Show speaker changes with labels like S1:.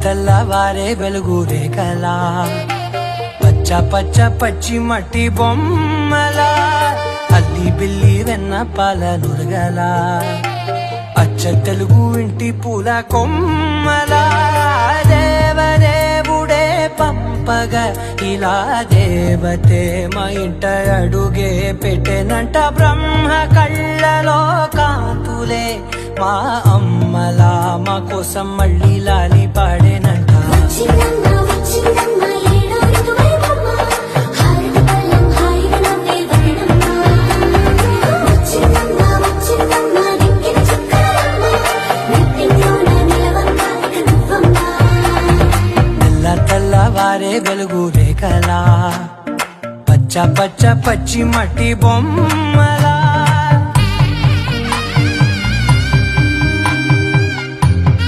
S1: తెల్లవారే వెలుగు రేఖలా పచ్చ పచ్చ పచ్చి మట్టి బొమ్మలా అల్లి బిల్లి వెన్న పాల నురగలా అచ్చ తెలుగు ఇంటి పూల కొమ్మలా దేవదేవుడే పంపగా ఇలా దేవతే మా ఇంట అడుగే పెట్టెనంట బ్రహ్మ కళ్ళలో కాంతులే మా అమ్మలా మా కోసం మళ్ళీ లాలి పాడేనంట తెల్లవారే వెలుగు రేఖలా పచ్చ పచ్చ పచ్చి మట్టి బొమ్మలా